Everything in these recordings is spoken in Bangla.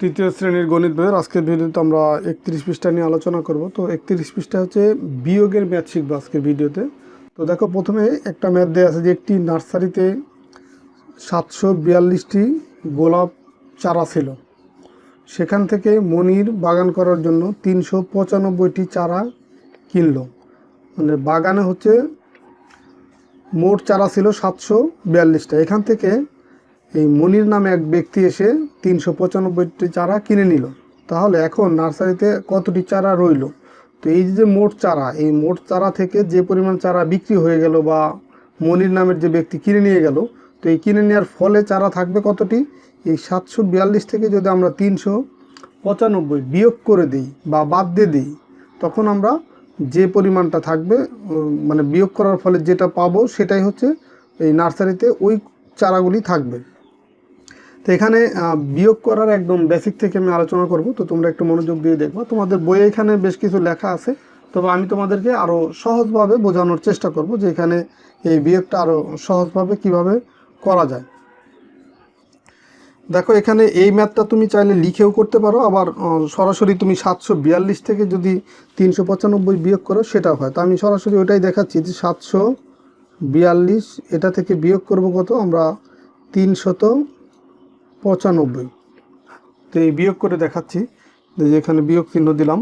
তৃতীয় শ্রেণীর গণিত বইয়ের আজকের ভিডিওতে আমরা 31 পৃষ্ঠা নিয়ে আলোচনা করব। তো 31 পৃষ্ঠা হচ্ছে বিয়োগের ম্যাথ শিখবো আজকের ভিডিওতে। তো দেখো, প্রথমে একটা ম্যাথ দেওয়া আছে যে একটি নার্সারিতে 742টি গোলাপ চারা ছিল। সেখান থেকে মনির বাগান করার জন্য 395টি চারা কিনলো। মানে বাগানে হচ্ছে মোট চারা ছিল 742টা। এখান থেকে এই মনির নামে এক ব্যক্তি এসে 395টি চারা কিনে নিল। তাহলে এখন নার্সারিতে কতটি চারা রইল? তো এই যে মোট চারা, এই মোট চারা থেকে যে পরিমাণ চারা বিক্রি হয়ে গেল বা মনির নামের যে ব্যক্তি কিনে নিয়ে গেল, তো এই কিনে নেওয়ার ফলে চারা থাকবে কতটি? এই 742 থেকে যদি আমরা 395 বিয়োগ করে দিই বা বাদ দিয়ে দিই, তখন আমরা যে পরিমাণটা থাকবে মানে বিয়োগ করার ফলে যেটা পাবো সেটাই হচ্ছে এই নার্সারিতে ওই চারাগুলি থাকবে। তো এখানে বিয়োগ করার একদম বেসিক থেকে আমি আলোচনা করব। তো তোমরা একটু মনোযোগ দিয়ে দেখবা। তোমাদের বইয়ে এখানে বেশ কিছু লেখা আছে, তবে আমি তোমাদেরকে আরও সহজভাবে বোঝানোর চেষ্টা করব যে এখানে এই বিয়োগটা আরও সহজভাবে কিভাবে করা যায়। দেখো, এখানে এই ম্যাথটা তুমি চাইলে লিখেও করতে পারো, আবার সরাসরি তুমি 742 থেকে যদি 395 বিয়োগ করো সেটাও হয়। তো আমি সরাসরি ওইটাই দেখাচ্ছি যে 742 এটা থেকে বিয়োগ করব কত? আমরা 395। তো এই বিয়োগ করে দেখাচ্ছি যে এখানে বিয়োগ চিহ্ন দিলাম।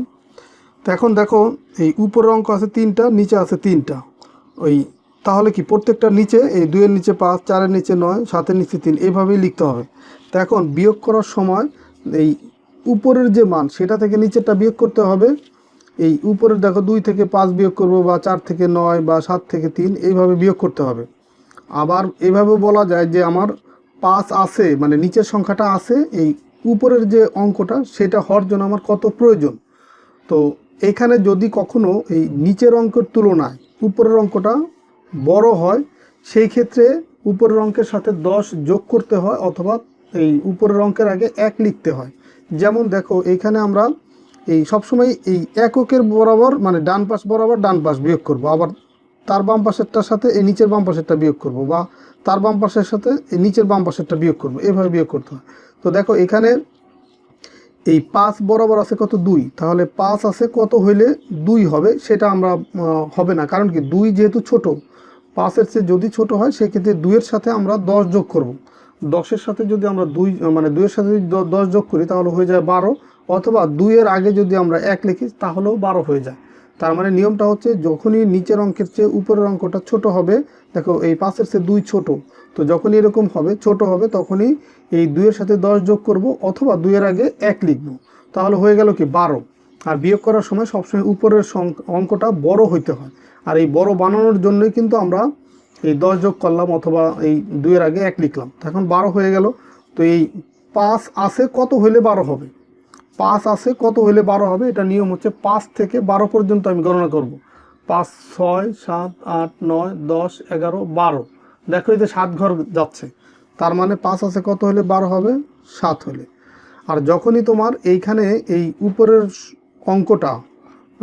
তো এখন দেখো, এই উপরের অঙ্ক আছে 3টা, নিচে আছে 3টা। ওই তাহলে কি প্রত্যেকটার নিচে এই 2-এর নিচে 5, 4-এর নিচে 9, 7-এর নিচে 3 এইভাবেই লিখতে হবে। তো এখন বিয়োগ করার সময় এই উপরের যে মান সেটা থেকে নিচেরটা বিয়োগ করতে হবে। এই উপরের দেখো 2 থেকে 5 বিয়োগ করব, বা 4 থেকে 9, বা 7 থেকে 3 এইভাবে বিয়োগ করতে হবে। আবার এইভাবেও বলা যায় যে আমার 5 আছে, মানে নিচের সংখ্যাটা আছে, এই উপরের যে অঙ্কটা সেটা হওয়ার জন্য আমার কত প্রয়োজন। তো এখানে যদি কখনো এই নিচের অঙ্কের তুলনায় উপরের অঙ্কটা বড় হয়, সেই ক্ষেত্রে উপরের অঙ্কের সাথে 10 যোগ করতে হয়, অথবা এই উপরের অঙ্কের আগে 1 লিখতে হয়। যেমন দেখো, এইখানে আমরা এই সবসময় এই এককের বরাবর, মানে ডান পাশ বরাবর ডান পাশ বিয়োগ করব, আবার তার বাম পাশেরটার সাথে এই নিচের বাম পাশেরটা বিয়োগ করব, বা তার বাম পাশের সাথে এই নিচের বাম পাশেরটা বিয়োগ করব, এভাবে বিয়োগ করতে হয়। তো দেখো, এখানে এই 5 বরাবর আছে কত? 2। তাহলে 5 আছে কত হইলে 2 হবে? সেটা আমরা হবে না, কারণ কি 2 যেহেতু ছোট, 5-এর চেয়ে যদি ছোট হয় সেক্ষেত্রে 2-এর সাথে আমরা 10 যোগ করব। 10-এর সাথে যদি আমরা 2 মানে 2-এর সাথে যদি 10 যোগ করি তাহলে হয়ে যায় 12, অথবা 2-এর আগে যদি আমরা 1 লিখি তাহলেও 12 হয়ে যায়। তার মানে নিয়মটা হচ্ছে, যখনই নিচের অঙ্কের চেয়ে উপরের অঙ্কটা ছোট হবে, দেখো এই 5-এর চেয়ে 2 ছোট, তো যখনই এরকম হবে ছোট হবে তখনই এই 2-এর সাথে 10 যোগ করব, অথবা 2-এর আগে 1 লিখব, তাহলে হয়ে গেল কি 12। আর বিয়োগ করার সময় সবসময় উপরের অঙ্কটা বড় হইতে হয়, আর এই বড় বানানোর জন্যই কিন্তু আমরা এই 10 যোগ করলাম, অথবা এই 2-এর আগে 1 লিখলাম। এখন 12 হয়ে গেল। তো এই 5 আছে কত হইলে 12 হবে? 5 আছে কত হইলে 12 হবে? এটা নিয়ম হচ্ছে 5 থেকে 12 পর্যন্ত আমি গণনা করব। 5, 6, 7, 8, 9, 10, 11, 12। দেখো, এই যে 7 ঘর যাচ্ছে, তার মানে 5 আছে কত হলে 12 হবে? 7 হলে। আর যখনই তোমার এইখানে এই উপরের অঙ্কটা,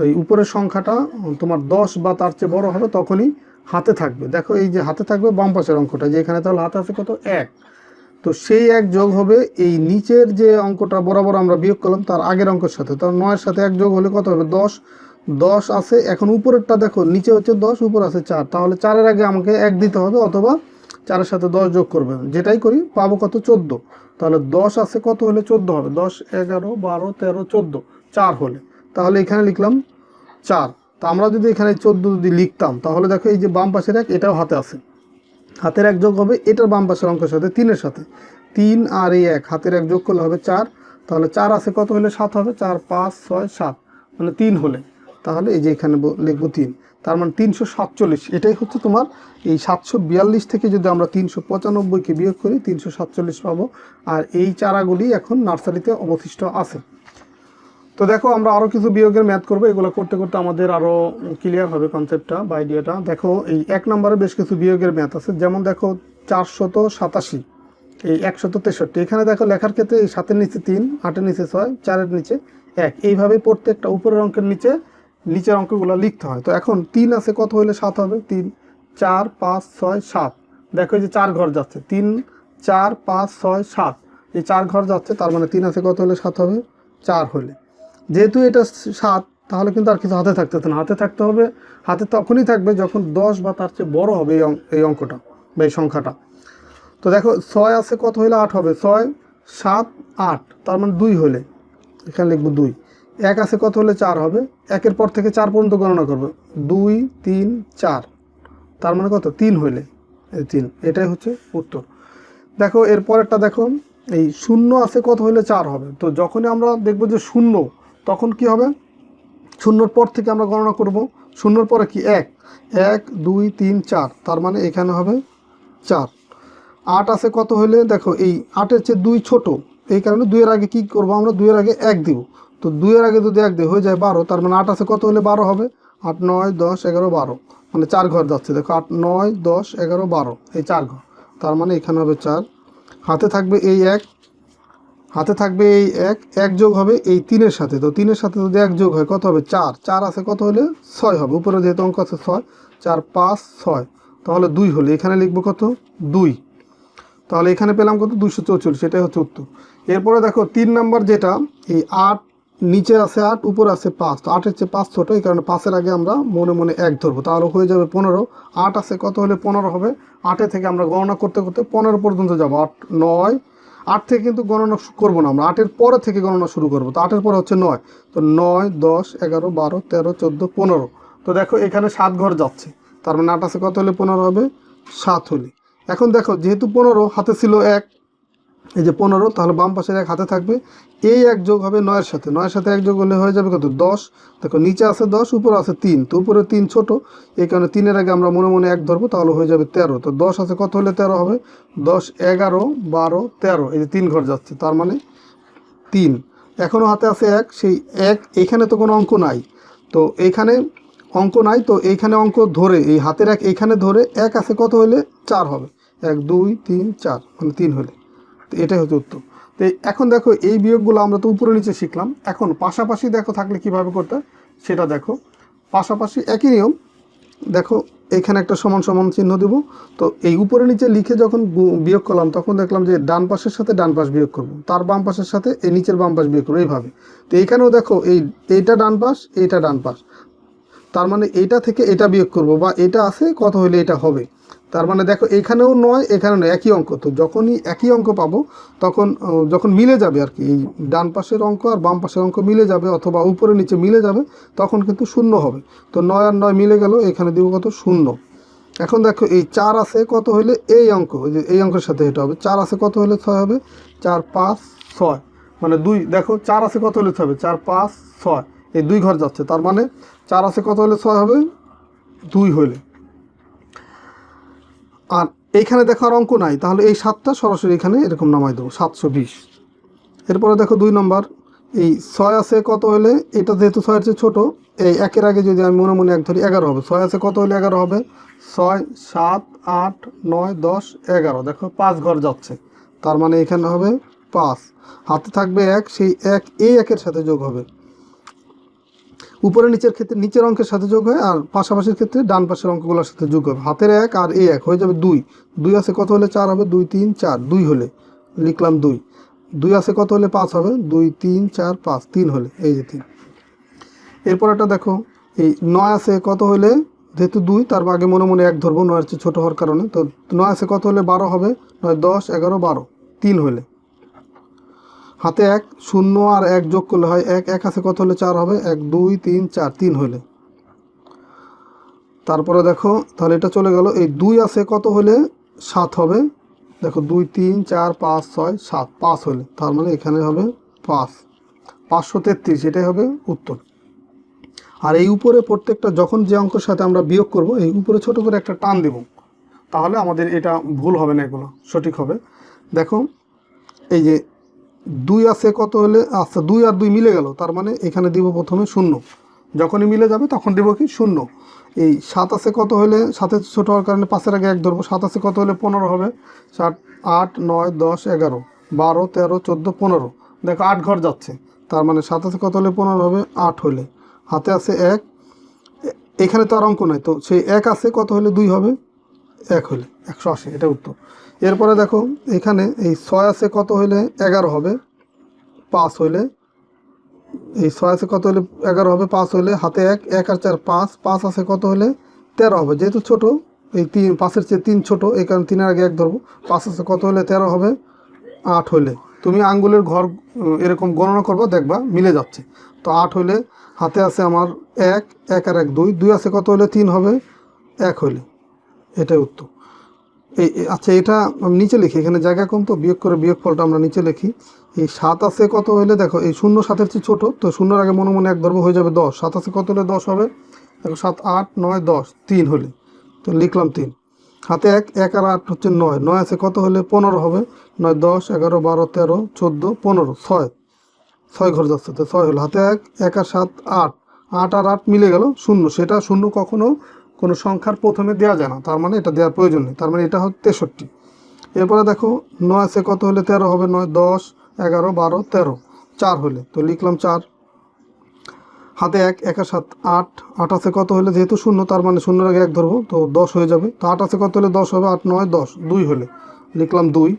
এই উপরের সংখ্যাটা তোমার 10 বা তার চেয়ে বড় হবে, তখনই হাতে থাকবে। দেখো, এই যে হাতে থাকবে বাম পাশের অঙ্কটা, যে এখানে তাহলে হাতে আছে কত? 1। তো সেই 1 যোগ হবে এই নিচের যে অঙ্কটা বরাবর আমরা বিয়োগ করলাম তার আগের অঙ্কের সাথে, তার 9-এর সাথে 1 যোগ হলে কত হবে? 10। 10 আছে, এখন উপরেরটা দেখো, নিচে হচ্ছে 10, উপর আছে 4, তাহলে 4-এর আগে আমাকে 1 দিতে হবে, অথবা 4-এর সাথে 10 যোগ করবে, যেটাই করি পাবো কত? 14। তাহলে 10 আছে কত হলে 14 হবে? 10, 11, 12, 13, 14, 4 হলে। তাহলে এখানে লিখলাম 4। তা আমরা যদি এখানে 14 যদি লিখতাম, তাহলে দেখো এই যে বাম পাশের 1, এটাও হাতে আছে, হাতের 1 যোগ হবে এটার বাম পাশের অঙ্কের সাথে, 3-এর সাথে। 3 আর এই 1, হাতের 1 যোগ করলে হবে 4। তাহলে 4 আছে কত হলে 7 হবে? 4, 5, 6, 7, মানে 3 হলে। তাহলে এই যে এখানে লিখবো 3, তার মানে 347। এটাই হচ্ছে তোমার এই 742 থেকে যদি আমরা 395কে বিয়োগ করি 347 পাবো। আর এই চারাগুলি এখন নার্সারিতে অবশিষ্ট আছে। তো দেখো, আমরা আরও কিছু বিয়োগের ম্যাথ করবো, এগুলো করতে করতে আমাদের আরও ক্লিয়ার হবে কনসেপ্টটা বা আইডিয়াটা। দেখো, এই 1 নম্বরে বেশ কিছু বিয়োগের ম্যাথ আছে। যেমন দেখো, 487, এই 163। এখানে দেখো লেখার ক্ষেত্রে এই 7-এর নিচে 3, 8-এর নিচে 6, 4-এর নিচে 1, এইভাবে প্রত্যেকটা উপরের অঙ্কের নিচের অঙ্কগুলো লিখতে হয়। তো এখন 3 আছে কত হলে 7 হবে? 3, 4, 5, 6, 7। দেখো, এই যে 4 ঘর যাচ্ছে, 3, 4, 5, 6, 7। এই 4 ঘর যাচ্ছে, তার মানে 3 আছে কত হলে 7 হবে, 4 হলে। যেহেতু এটা 7, তাহলে কিন্তু আর কিছু হাতে থাকতে না, হাতে থাকতে হবে, হাতে তখনই থাকবে যখন 10 বা তার চেয়ে বড় হবে এই অঙ্কটা বা এই সংখ্যাটা। তো দেখো 6 আছে কত হলে 8 হবে, 6 7 8, তার মানে 2 হলে এখানে লিখবো 2। 1 আছে কত হলে 4 হবে, 1-এর পর থেকে 4 পর্যন্ত গণনা করবো, 2 3 4, তার মানে কত 3 হলে, এই 3, এটাই হচ্ছে উত্তর। দেখো এরপরেরটা দেখো, এই 0 আছে কত হলে 4 হবে। তো যখনই আমরা দেখবো যে 0, তখন কি হবে, 0-র পর থেকে আমরা গণনা করব, 0-র পরে কি 1 1 2 3 4, তার মানে এখানে হবে 4। 8 আছে কত হলে, দেখো এই 8-এর চেয়ে 2 ছোট, এই কারণে 2-এর আগে কি করব আমরা, 2-এর আগে 1 দিব। তো 2-এর আগে যদি 1 দিই হয়ে যায় 12, তার মানে 8 আছে কত হলে 12 হবে, 8 9 10 11 12, মানে 4 ঘর যাচ্ছে। দেখো 8 9 10 11 12, এই 4 ঘর, তার মানে এখানে হবে 4। হাতে থাকবে এই 1, হাতে থাকবে এই 1, 1 যোগ হবে এই 3-এর সাথে, তো 3-এর সাথে যদি 1 যোগ হয় কত হবে 4, 4 আছে কত হলে 6 হবে, উপরে যেহেতু অঙ্ক আছে 6, 4 5 6, তাহলে 2 হলে এখানে লিখবো কত 2, তাহলে এখানে পেলাম কত 244, সেটাই হচ্ছে উত্তর। এরপরে দেখো 3 নাম্বার যেটা, এই 8 নিচে আছে 8, উপরে আছে 5, তো 8-এর চেয়ে 5 ছোটো, এই কারণে 5-এর আগে আমরা মনে মনে 1 ধরবো, তাহলে হয়ে যাবে 15। 8 আছে কত হলে 15 হবে, 8-এ থেকে আমরা গণনা করতে করতে 15 পর্যন্ত যাবো, 8 9, 8 থেকে কিন্তু গণনা করবো না আমরা, 8-এর পরে থেকে গণনা শুরু করবো, তো 8-এর পরে হচ্ছে 9, তো 9 10 11 12 13 14 15, তো দেখো এখানে 7 ঘর যাচ্ছে, তার মানে 8 আছে কত হলে 15 হবে, 7 হলে। এখন দেখো যেহেতু 15 হাতে ছিল 1, এই যে 15, তাহলে বাম পাশের 1 হাতে থাকবে, এই 1 যোগ হবে 9-এর সাথে, 9-এর সাথে 1 যোগ হলে হয়ে যাবে কত 10। দেখো নিচে আছে 10, উপরে আছে 3, তো উপরে 3 ছোট, এই কারণে 3-এর আগে আমরা মনে মনে 1 ধরবো, তাহলে হয়ে যাবে 13। তো 10 আছে কত হলে 13 হবে, 10 11 12 13, এই যে 3 ঘর যাচ্ছে, তার মানে 3। এখনও হাতে আছে 1, সেই 1 এখানে তো কোনো অঙ্ক নাই, তো এইখানে অঙ্ক নাই, তো এইখানে অঙ্ক ধরে এই হাতের 1 এইখানে ধরে 1 আছে কত হলে 4 হবে, 1 2 3 4, মানে 3 হলে, তো এটাই হচ্ছে উত্তর। তো এখন দেখো এই বিয়োগগুলো আমরা তো উপরে নিচে শিখলাম, এখন পাশাপাশি দেখো থাকলে কিভাবে করতে সেটা দেখো। পাশাপাশি একই নিয়ম, দেখো এখানে একটা সমান সমান চিহ্ন দেব, তো এই উপরে নিচে লিখে যখন বিয়োগ করলাম তখন দেখলাম যে ডান পাশের সাথে ডান পাশ বিয়োগ করব, তার বাম পাশের সাথে এই নিচের বাম পাশ বিয়োগ করবো, এইভাবে। তো এইখানেও দেখো এইটা ডান পাশ, এইটা ডান পাশ, তার মানে এইটা থেকে এটা বিয়োগ করব, বা এটা আছে কত হলে এটা হবে, তার মানে দেখো এখানেও 9 এখানেও 9, একই অঙ্ক। তো যখনই একই অঙ্ক পাবো তখন যখন মিলে যাবে আর কি, এই ডান পাশের অঙ্ক আর বাম পাশের অঙ্ক মিলে যাবে, অথবা উপরে নিচে মিলে যাবে, তখন কিন্তু 0 হবে। তো 9 আর 9 মিলে গেল, এখানে দিব কত 0। এখন দেখো এই 4 আছে কত হলে এই অঙ্ক, যে এই অঙ্কের সাথে এটা হবে, 4 আছে কত হলে 6 হবে, 4 5 6, মানে 2। দেখো 4 আছে কত হলে 6 হবে, 4 5 6, এই 2 ঘর যাচ্ছে, তার মানে 4 আছে কত হলে 6 হবে, 2 হলে। আর এইখানে দেখো আর অঙ্ক নাই, তাহলে এই 7টা সরাসরি এখানে এরকম নামাই দেবো, 720। এরপরে দেখো 2 নম্বর, এই 6 আছে কত হলে, এটা যেহেতু 6-এর চেয়ে ছোটো, এই 1-এর আগে যদি আমি মনে মনে 1 ধরি 11 হবে, 6 আছে কত হলে 11 হবে, 6 7 8 9 10 11, দেখো 5 ঘর যাচ্ছে, তার মানে এখানে হবে 5। হাতে থাকবে 1, সেই 1 এই 1-এর সাথে যোগ হবে, উপরে নিচের ক্ষেত্রে নিচের অঙ্কের সাথে যোগ হয়, আর পাশাপাশির ক্ষেত্রে ডান পাশের অঙ্কগুলোর সাথে যোগ হবে। হাতের 1 আর এই 1 হয়ে যাবে 2, 2 আছে কত হলে 4 হবে, 2 3 4, 2 হলে লিখলাম 2, 2 আছে কত হলে 5 হবে, 2 3 4 5, 3 হলে, এই যে 3। এরপর একটা দেখো, এই 9 আছে কত হলে, যেহেতু 2 তার আগে মনে মনে 1 ধরবো, 9-এর চেয়ে ছোটো হওয়ার কারণে, তো 9 আছে কত হলে 12 হবে, 9 10 11 12, 3 হলে। হাতে 1, 0 আর 1 যোগ করলে হয় 1, 1 আছে কত হলে 4 হবে, 1 2 3 4, 3 হলে। তারপরে দেখো তাহলে এটা চলে গেল, এই 2 আছে কত হলে 7 হবে, দেখো 2 3 4 5 6 7, 5 হলে, তার মানে এখানে হবে 5, 533, এটাই হবে উত্তর। আর এই উপরে প্রত্যেকটা যখন যে অঙ্কের সাথে আমরা বিয়োগ করব, এই উপরে ছোট করে একটা টান দেব, তাহলে আমাদের এটা ভুল হবে না, এগুলো সঠিক হবে। দেখো এই যে 2 আছে কত হলে, আচ্ছা 2 আর 2 মিলে গেল, তার মানে এখানে দিব প্রথমে 0, যখনই মিলে যাবে তখন দিব কি 0। এই 7 আছে কত হলে, 7-এর ছোটো হওয়ার কারণে 5-এর আগে 1 ধরবো, 7 আছে কত হলে 15 হবে, 7 8 9 10 11 12 13 14 15, দেখো 8 ঘর যাচ্ছে, তার মানে 7 আছে কত হলে 15 হবে, 8 হলে। হাতে আছে 1, এখানে তো আর অঙ্ক নাই, তো সেই 1 আছে কত হলে 2 হবে, 1 হলে 180, এটা উত্তর। এরপরে দেখো এখানে এই 6 আছে কত হলে 11 হবে, 5 হলে এই 6 আছে কত হলে 11 হবে, 5 হলে হাতে 1, 1 আর 4 5, 5 আছে কত হলে 13 হবে, যেহেতু ছোট এই 3 5-এর চেয়ে 3 ছোট, এই কারণে 3-এর আগে 1 ধরবো। 5 আছে কত হলে 13 হবে, 8 হলে তুমি আঙ্গুলের ঘর এরকম গণনা করবা, দেখবা মিলে যাচ্ছে। তো 8 হলে হাতে আছে আমার 1, 1 আর 1 2, 2 আছে কত হলে 3 হবে, 1 হলে, এটাই উত্তর। আচ্ছা এটা আমি নিচে লিখি, এখানে জায়গা কম তো বিয়োগ করে বিয়োগফলটা আমরা নিচে লিখি। এই 7 আছে কত হলে, দেখো এই 0 7-এর চেয়ে ছোটো, তো 0-এর আগে মনে মনে 1 ধরবো, হয়ে যাবে 10। 7 আছে কত হলে 10 হবে, দেখো 7 8 9 10, 3 হলে, তো লিখলাম 3। হাতে 1, 1 আর 8 হচ্ছে 9, 9 আছে কত হলে 15 হবে, 9 10 11 12 13 14 15, 6 ঘর যাচ্ছে, তো 6 হলো। হাতে 1, 1 আর 7 8, 8 আর 8 মিলে গেল 0, সেটা 0 কখনো কোনো সংখ্যার প্রথমে দেওয়া যায় না, তার মানে এটা দেওয়ার প্রয়োজন নেই, তার মানে এটা হচ্ছে 63। এরপরে দেখো 9 আছে কত হলে 13 হবে, 9 10 11 12 13, 4 হলে, তো লিখলাম 4। হাতে 1, 1 আর 7 8, 8 আছে কত হলে, যেহেতু 0 তার মানে 0-এর আগে 1 ধরবো, তো 10 হয়ে যাবে। তো 8 আছে কত হলে 10 হবে, 8 9 10, 2 হলে, লিখলাম 2।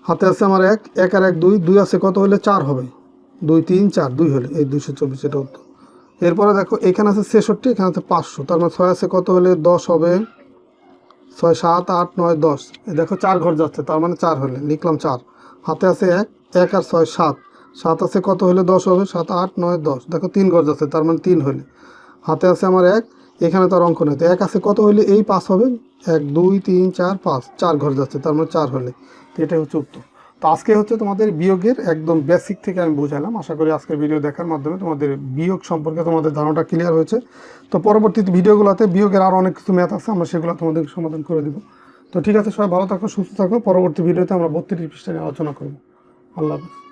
হাতে আছে আমার 1, 1 আর 1 2, 2 আছে কত হলে 4 হবে, 2 3 4, 2 হলে, এই 224, এটা উত্তর। এরপরে দেখো এখানে আছে 66, এখানে আছে 500, তার মানে 6 আছে কত হলে 10 হবে, 6 7 8 9 10, এই দেখো 4 ঘর যাচ্ছে, তার মানে 4 হলে, লিখলাম 4। হাতে আছে 1, 1 আর 6 7, 7 আছে কত হলে 10 হবে, 7 8 9 10, দেখো 3 ঘর যাচ্ছে, তার মানে 3 হলে। হাতে আছে আমার 1, এখানে তার অঙ্ক নেই, তো 1 আছে কত হলে এই 5 হবে, 1 2 3 4 5, 4 ঘর যাচ্ছে, তার মানে 4 হলে, তো এটাই হচ্ছে উত্তর। তো আজকে হচ্ছে তোমাদের বিয়োগের একদম বেসিক থেকে আমি বুঝালাম। আশা করি আজকের ভিডিও দেখার মাধ্যমে তোমাদের বিয়োগ সম্পর্কে তোমাদের ধারণাটা ক্লিয়ার হয়েছে। তো পরবর্তী ভিডিওগুলোতে বিয়োগের আরও অনেক কিছু ম্যাথ আছে, আমরা সেগুলো তোমাদের সমাধান করে দেবো। তো ঠিক আছে, সবাই ভালো থাকো, সুস্থ থাকো। পরবর্তী ভিডিওতে আমরা 32 পৃষ্ঠা নিয়ে আলোচনা করবো। আল্লাহ হাফেজ।